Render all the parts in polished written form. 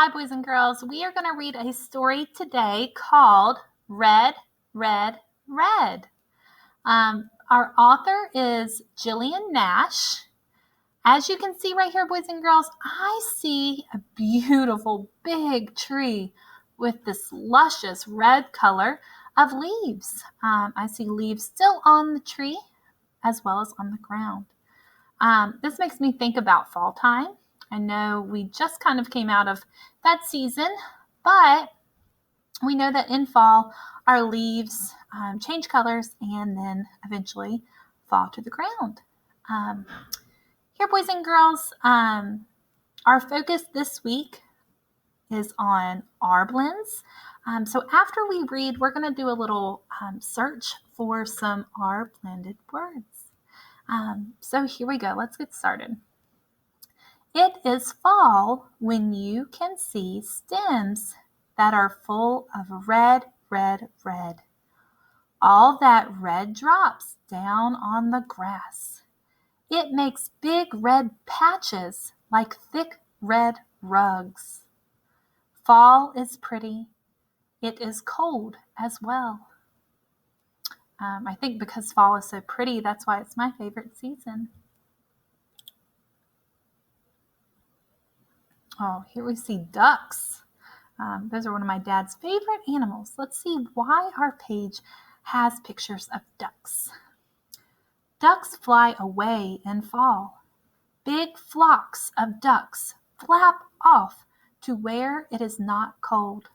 Hi, boys and girls. We are going to read a story today called Red, Red, Red. Our author is Gillian Nash. As you can see right here, boys and girls, I see a beautiful big tree with this luscious red color of leaves. I see leaves still on the tree as well as on the ground. This makes me think about fall time. I know we just kind of came out of that season, but we know that in fall, our leaves change colors and then eventually fall to the ground. Here, boys and girls, our focus this week is on R blends. So after we read, we're going to do a little search for some R blended words. So here we go. Let's get started. It is fall when you can see stems that are full of red, red, red. All that red drops down on the grass. It makes big red patches like thick red rugs. Fall is pretty. It is cold as well. I think because fall is so pretty, that's why it's my favorite season. Oh, here we see ducks. Those are one of my dad's favorite animals. Let's see why our page has pictures of ducks. Ducks fly away in fall. Big flocks of ducks flap off to where it is not cold.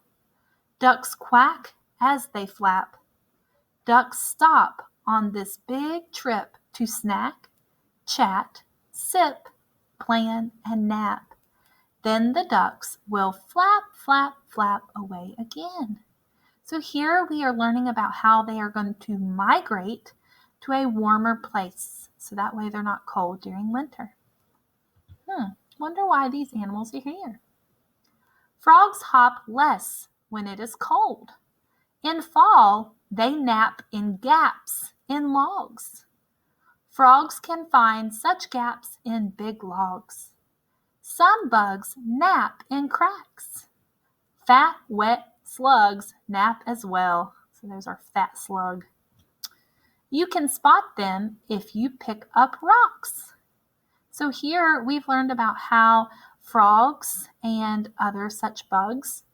Ducks quack as they flap. Ducks stop on this big trip to snack, chat, sip, plan, and nap. Then the ducks will flap, flap, flap away again. So here we are learning about how they are going to migrate to a warmer place. So that way they're not cold during winter. Wonder why these animals are here. Frogs hop less when it is cold. In fall, they nap in gaps in logs. Frogs can find such gaps in big logs. Some bugs nap in cracks. Fat, wet slugs nap as well. So there's our fat slug. You can spot them if you pick up rocks. So here we've learned about how frogs and other such bugs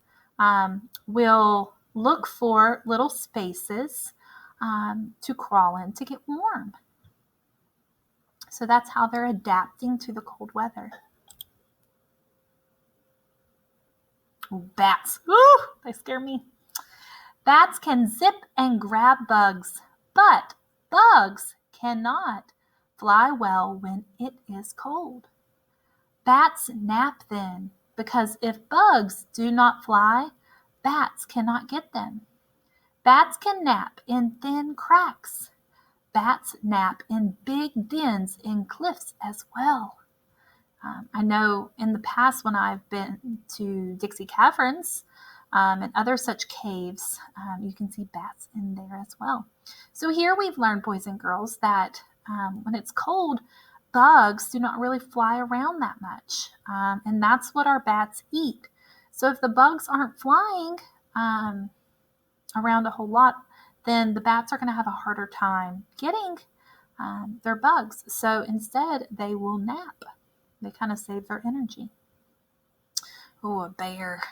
will look for little spaces to crawl in to get warm. So that's how they're adapting to the cold weather. Bats. Ooh, they scare me. Bats can zip and grab bugs, but bugs cannot fly well when it is cold. Bats nap then, because if bugs do not fly, bats cannot get them. Bats can nap in thin cracks. Bats nap in big dens in cliffs as well. I know in the past when I've been to Dixie Caverns and other such caves, you can see bats in there as well. So here we've learned, boys and girls, that when it's cold, bugs do not really fly around that much. And that's what our bats eat. So if the bugs aren't flying around a whole lot, then the bats are going to have a harder time getting their bugs. So instead, they will nap. They kind of save their energy. Oh, a bear.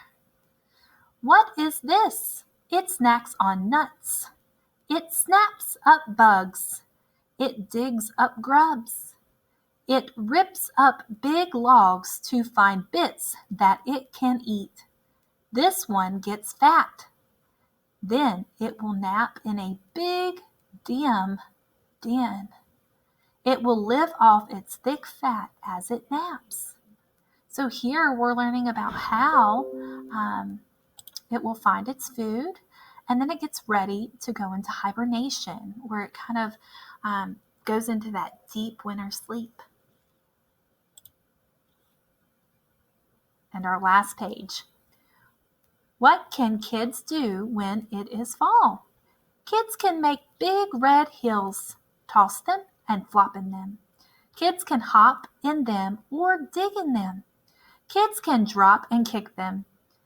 What is this? It snacks on nuts. It snaps up bugs. It digs up grubs. It rips up big logs to find bits that it can eat. This one gets fat. Then it will nap in a big, dim den. It will live off its thick fat as it naps. So here we're learning about how it will find its food, and then it gets ready to go into hibernation, where it kind of goes into that deep winter sleep. And our last page. What can kids do when it is fall? Kids can make big red hills, toss them and flop in them. Kids can hop in them or dig in them. Kids can drop and kick them.